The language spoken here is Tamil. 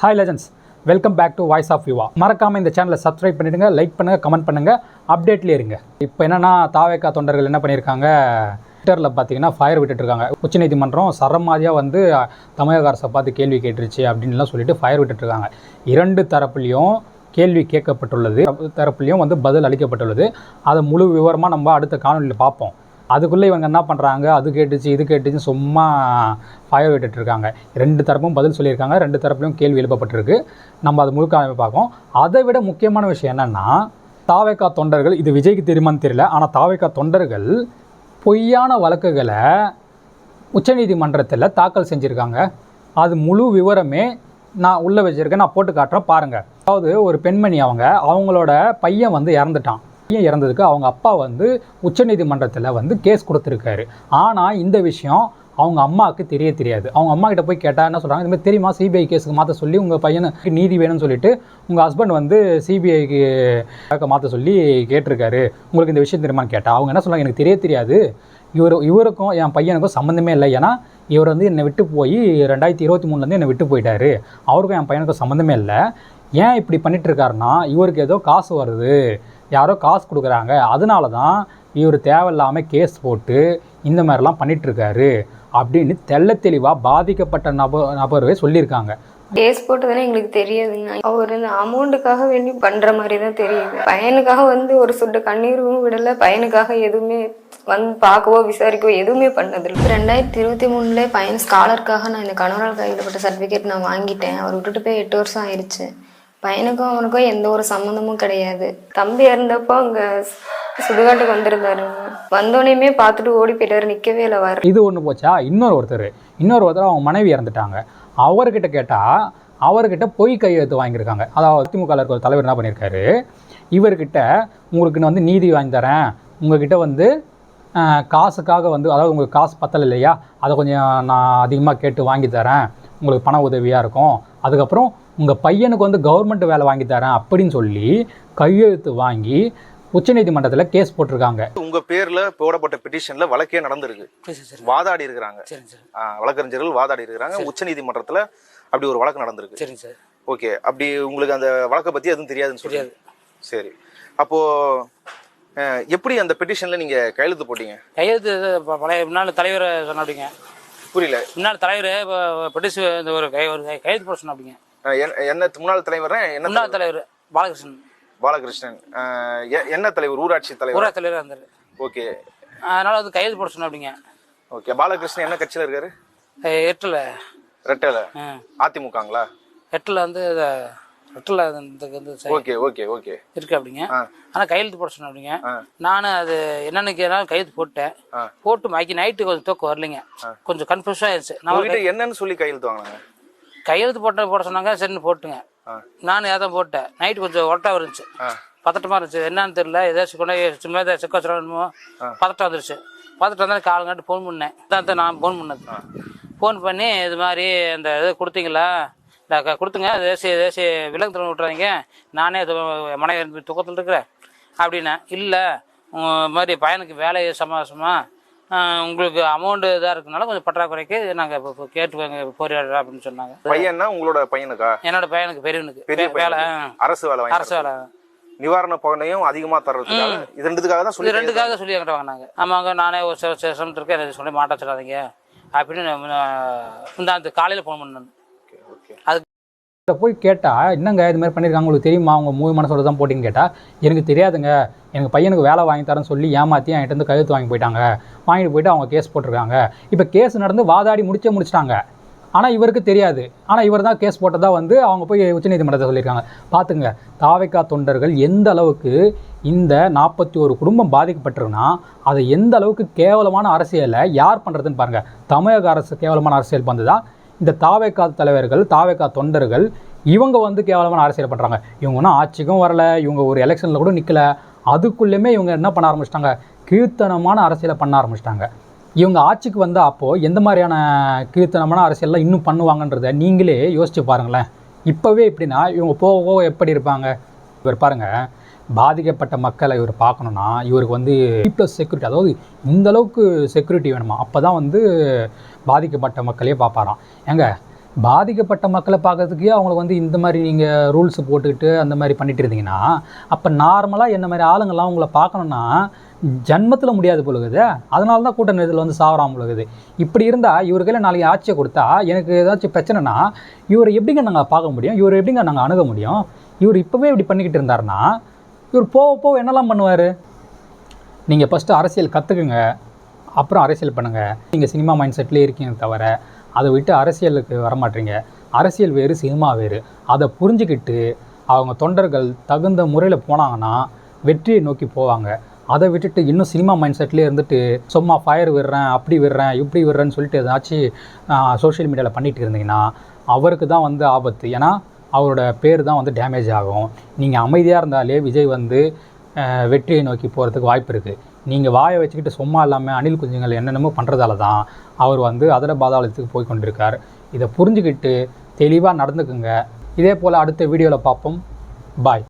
Hi legends, welcome back to Voice of Viva. மறக்காம இந்த சேனலை சப்ஸ்கிரைப் பண்ணிடுங்க, லைக் பண்ணுங்க, கமெண்ட் பண்ணுங்க, அப்டேட்லயே இருங்க. இப்போ என்னன்னா தாவேகா தொண்டர்கள் என்ன பண்ணியிருக்காங்க, ட்விட்டரில் பார்த்தீங்கன்னா ஃபயர் விட்டுட்டு இருக்காங்க. உச்சநீதிமன்றம் சரமாதியாக வந்து தமிழக அரசை பார்த்து கேள்வி கேட்டுருச்சு அப்படின்லாம் சொல்லிட்டு ஃபயர் விட்டுட்டு இருக்காங்க. இரண்டு தரப்புலையும் கேள்வி கேட்கப்பட்டுள்ளது, தரப்புலையும் வந்து பதில் அளிக்கப்பட்டுள்ளது. அதை முழு விவரமாக நம்ம அடுத்த காணொலியில் பார்ப்போம். அதுக்குள்ளே இவங்க என்ன பண்ணுறாங்க, அது கேட்டுச்சு இது கேட்டுச்சு சும்மா ஃபயர் விட்டுட்டு இருக்காங்க. ரெண்டு தரப்பும் பதில் சொல்லியிருக்காங்க, ரெண்டு தரப்புலையும் கேள்வி எழுப்பப்பட்டிருக்கு. நம்ம அது முழுக்க பார்ப்போம். அதை விட முக்கியமான விஷயம் என்னென்னா, தாவேகா தொண்டர்கள், இது விஜய்க்கு தெரியுமான்னு தெரியல, ஆனால் தாவேகா தொண்டர்கள் பொய்யான வழக்குகளை உச்சநீதிமன்றத்தில் தாக்கல் செஞ்சுருக்காங்க. அது முழு விவரமே நான் உள்ளே வச்சுருக்கேன், நான் போட்டு காட்டுறேன் பாருங்கள். அதாவது ஒரு பெண்மணி அவங்களோட பையன் வந்து இறந்துட்டான். பையன் இறந்ததுக்கு அவங்க அப்பா வந்து உச்சநீதிமன்றத்தில் வந்து கேஸ் கொடுத்துருக்காரு. ஆனால் இந்த விஷயம் அவங்க அம்மாவுக்கு தெரியாது. அவங்க அம்மா கிட்ட போய் கேட்டால் என்ன சொல்கிறாங்க, இதுமாதிரி தெரியுமா, சிபிஐ கேஸுக்கு மாற்ற சொல்லி உங்கள் பையனுக்கு நீதி வேணும்னு சொல்லிட்டு உங்கள் ஹஸ்பண்ட் வந்து சிபிஐக்கு மாற்ற சொல்லி கேட்டிருக்காரு, உங்களுக்கு இந்த விஷயம் தெரியுமான்னு கேட்டால் அவங்க என்ன சொல்கிறாங்க, எனக்கு தெரியாது, இவருக்கும் என் பையனுக்கும் சம்மந்தமே இல்லை. ஏன்னா இவர் வந்து என்னை விட்டு போய் 2023 என்னை விட்டு போயிட்டார், அவருக்கும் என் பையனுக்கும் சம்மந்தமே இல்லை. ஏன் இப்படி பண்ணிகிட்ருக்காருன்னா, இவருக்கு ஏதோ காசு வருது, யாரோ காசு கொடுக்குறாங்க, அதனால தான் இவர் தேவையில்லாமல் கேஸ் போட்டு இந்த மாதிரிலாம் பண்ணிகிட்ருக்காரு அப்படின்னு தெள்ள தெளிவாக பாதிக்கப்பட்ட நபரே சொல்லியிருக்காங்க. கேஸ் போட்டதுன்னு எங்களுக்கு தெரியாதுங்க. அவர் இந்த அமௌண்ட்டுக்காக வேண்டி பண்ணுற மாதிரி தான் தெரியுது. பையனுக்காக வந்து ஒரு சொட்டு கண்ணீரும் விடலை, பையனுக்காக எதுவுமே வந்து பார்க்கவோ விசாரிக்கவோ எதுவுமே பண்ணதில்லை. 2023 பையன் ஸ்காலருக்காக நான் இந்த கணவரால் கைவிடப்பட்ட சர்டிஃபிகேட் நான் வாங்கிட்டேன். அவர் விட்டுட்டு போய் 8 வருஷம் ஆயிடுச்சு. பையனுக்கும் அவனுக்கும் எந்த ஒரு சம்மந்தமும் கிடையாது. தம்பி இறந்தப்போ அங்கே சுடுகாட்டுக்கு வந்திருந்தாரு, வந்தோடனே பார்த்துட்டு ஓடி போயிட்டாரு, நிற்கவே இல்லை. வர இது ஒன்று போச்சா. இன்னொருத்தர் அவங்க மனைவி இறந்துட்டாங்க. அவர்கிட்ட கேட்டால் அவர்கிட்ட பொய் கையெழுத்து வாங்கியிருக்காங்க. அதாவது திமுக இருக்கிற தலைவர் என்ன பண்ணியிருக்காரு, இவர்கிட்ட உங்களுக்கு வந்து நீதி வாங்கி தரேன், உங்ககிட்ட வந்து காசுக்காக வந்து, அதாவது உங்களுக்கு காசு பத்தலை இல்லையா, அதை கொஞ்சம் நான் அதிகமாக கேட்டு வாங்கி தரேன், உங்களுக்கு பண உதவியாக இருக்கும், அதுக்கப்புறம் உங்கள் பையனுக்கு வந்து கவர்மெண்ட் வேலை வாங்கி தரேன் அப்படின்னு சொல்லி கையெழுத்து வாங்கி உச்சநீதிமன்றத்தில் கேஸ் போட்டிருக்காங்க. உங்க பேர்ல போடப்பட்ட பெட்டிஷன்ல வழக்கே நடந்திருக்கு, வாதாடி இருக்கிறாங்க, வழக்கறிஞர்கள் வாதாடி இருக்கிறாங்க. உச்சநீதிமன்றத்துல அப்படி ஒரு வழக்கு நடந்திருக்கு. சரிங்க சார், ஓகே. அப்படி உங்களுக்கு அந்த வழக்கை பத்தி எதுவும் தெரியாதுன்னு சொல்லியாது. சரி, அப்போ எப்படி அந்த பெட்டிஷன்ல நீங்க கையெழுத்து போட்டீங்க? கையெழுத்து பழைய முன்னாள் தலைவர் சொன்ன அப்படிங்க. புரியல. முன்னாள் தலைவர் பெட்டிஷன் ஒரு கையெழுத்து போட சொன்ன அப்படிங்க. என்ன முன்னாள் தலைவர்? முன்னாள் தலைவர் பாலகிருஷ்ணன் என்ன தலைவர்? ஊராட்சி தலைவர் இருந்தாரு. ஓகே, அதனால அது கையெழுத்து போட சொன்ன அப்படிங்க. ஓகே. பாலகிருஷ்ணன் என்ன கட்சியில இருக்காரு? ரெட்டல அதிமுகங்களா? ரெட்டல வந்து ஓகே ஓகே ஓகே இருக்கு அப்படிங்க. ஆனா கையெழுத்து போட சொன்ன அப்படிங்க. நானும் அது என்னன்னு கையெழுத்து போட்டேன். போட்டு மாக்கி நைட்டு கொஞ்சம் தூக்கம் வரலைங்க, கொஞ்சம் கன்ஃபியூஸா ஆயிடுச்சு. நான் என்னன்னு சொல்லி கையெழுத்து வாங்கினாங்க? கையெழுத்து போட சொன்னாங்க, சரின்னு போட்டுங்க. நானும் ஏதான் போட்டேன். நைட்டு கொஞ்சம் ஒட்டா இருந்துச்சு, பதட்டமா இருந்துச்சு, என்னன்னு தெரியல, ஏதாச்சும் கொண்டு சும்மா ஏதாவது செக்க வச்சுருமோ பதட்டம் வந்துருச்சு. பதட்டம் வந்தாலும் காலங்காட்டி ஃபோன் பண்ணேன். தான் நான் ஃபோன் பண்ணது. ஃபோன் பண்ணி இது மாதிரி அந்த இது கொடுத்தீங்களா, கொடுத்துங்க, தேசிய விலங்கு திறன் விட்டுறாதீங்க, நானே மனைவி தூக்கத்தில் இருக்கிறேன் அப்படின்னா. இல்லை, மாதிரி பையனுக்கு வேலை சமாசமா உங்களுக்கு அமௌண்ட் இதாக இருக்கனால கொஞ்சம் பற்றாக்குறைக்கு நாங்கள் இப்போ கேட்டு போராடுறோம் அப்படின்னு சொன்னாங்க. பையனா உங்களோட பையனுக்கா? என்னோட பையனுக்கு, பெரியவனுக்கு வேலை, அரசு வேலை, நிவாரண பணம் அதிகமாக தர்றதுக்காக, இது ரெண்டுக்காக தான் சொல்லி என்கிட்ட வாங்கினாங்க. ஆமாங்க, நானே ஒரு சில இருக்கேன், சொல்லி மாட்டா சொல்லாதீங்க அப்படின்னு அந்த காலையில் ஃபோன் பண்ணேன். அது போய் கேட்டால், என்னங்க இது மாதிரி பண்ணியிருக்காங்க, உங்களுக்கு தெரியுமா, அவங்க மூவி மனசோட தான் போட்டிங்கன்னு கேட்டால், எனக்கு தெரியாதுங்க, எனக்கு பையனுக்கு வேலை வாங்கி தரேன்னு சொல்லி ஏமாற்றி என்கிட்ட வந்து கையெழுத்து வாங்கிட்டு போயிட்டு அவங்க கேஸ் போட்டிருக்காங்க. இப்போ கேஸ் நடந்து வாதாடி முடிச்சிட்டாங்க. ஆனால் இவருக்கு தெரியாது. ஆனால் இவர் தான் கேஸ் போட்டதாக வந்து அவங்க போய் உச்சநீதிமன்றத்தை சொல்லியிருக்காங்க. பார்த்துங்க, தாவேகா தொண்டர்கள் எந்த அளவுக்கு இந்த 41 குடும்பம் பாதிக்கப்பட்டிருக்குன்னா அதை எந்த அளவுக்கு கேவலமான அரசியலை யார் பண்ணுறதுன்னு பாருங்கள். தமிழக அரசு கேவலமான அரசியல் வந்து தான் இந்த தாவேகா தலைவர்கள், தாவேகா தொண்டர்கள் இவங்க வந்து கேவலமான அரசியல் பண்ணுறாங்க. இவங்க ஒன்றும் ஆட்சிக்கும் வரலை, இவங்க ஒரு எலெக்ஷனில் கூட நிற்கலை, அதுக்குள்ளேயுமே இவங்க என்ன பண்ண ஆரம்பிச்சிட்டாங்க, கீழ்த்தனமான அரசியலை பண்ண ஆரம்பிச்சிட்டாங்க. இவங்க ஆட்சிக்கு வந்தால் அப்போது எந்த மாதிரியான கீழ்த்தனமான அரசியல்லாம் இன்னும் பண்ணுவாங்கன்றதை நீங்களே யோசிச்சு பாருங்களேன். இப்போவே எப்படின்னா இவங்க போக எப்படி இருப்பாங்க. இவர் பாருங்கள், பாதிக்கப்பட்ட மக்களை இவர் பார்க்கணுன்னா இவருக்கு வந்து ப்ளஸ் செக்யூரிட்டி, அதாவது இந்தளவுக்கு செக்யூரிட்டி வேணுமா, அப்போ தான் வந்து பாதிக்கப்பட்ட மக்களையே பார்ப்பாராம். ஏங்க பாதிக்கப்பட்ட மக்களை பார்க்கறதுக்கே அவங்களுக்கு வந்து இந்த மாதிரி நீங்கள் ரூல்ஸ் போட்டுக்கிட்டு அந்த மாதிரி பண்ணிட்டு இருந்தீங்கன்னா, அப்போ நார்மலாக என்ன மாதிரி ஆளுங்கள்லாம் உங்களை பார்க்கணுன்னா ஜன்மத்தில் முடியாது போலுகுது. அதனால தான் கூட்ட நெரிசல் வந்து சாவறாம போலுகுது. இப்படி இருந்தால் இவருக்கையில் நாளைக்கு ஆட்சியை கொடுத்தா எனக்கு ஏதாச்சும் பிரச்சனைனா இவரை எப்படிங்க நாங்கள் பார்க்க முடியும்? இவர் எப்படிங்க நாங்கள் அணுக முடியும்? இவர் இப்போவே இப்படி பண்ணிக்கிட்டு இருந்தாருன்னா இவர் போக போக என்னெல்லாம் பண்ணுவார்? நீங்கள் ஃபஸ்ட்டு அரசியல் கற்றுக்குங்க, அப்புறம் அரசியல் பண்ணுங்கள். நீங்கள் சினிமா மைண்ட் செட்லேயே இருக்கீங்க தவிர அதை விட்டு அரசியலுக்கு வரமாட்டீங்க. அரசியல் வேறு, சினிமா வேறு. அதை புரிஞ்சுக்கிட்டு அவங்க தொண்டர்கள் தகுந்த முறையில் போனாங்கன்னா வெற்றியை நோக்கி போவாங்க. அதை விட்டுட்டு இன்னும் சினிமா மைண்ட் செட்லேயே இருந்துட்டு சும்மா ஃபயர் விடுறேன், அப்படி விடுறேன், இப்படி விடுறேன்னு சொல்லிட்டு ஏதாச்சும் சோஷியல் மீடியாவில் பண்ணிகிட்டு இருந்தீங்கன்னா அவருக்கு தான் வந்து ஆபத்து. ஏன்னா அவரோட பேர் தான் வந்து டேமேஜ் ஆகும். நீங்கள் அமைதியாக இருந்தாலே விஜய் வந்து வெற்றியை நோக்கி போகிறதுக்கு வாய்ப்பு இருக்குது. நீங்கள் வாயை வச்சுக்கிட்டு சும்மா இல்லாமல் அணில் குஞ்சுங்கள் என்னென்னமோ பண்ணுறதால தான் அவர் வந்து அதர பாதாளத்துக்கு போய் கொண்டிருக்கார். இதை புரிஞ்சுக்கிட்டு தெளிவாக நடந்துக்குங்க. இதே போல் அடுத்த வீடியோவில் பார்ப்போம். பாய்.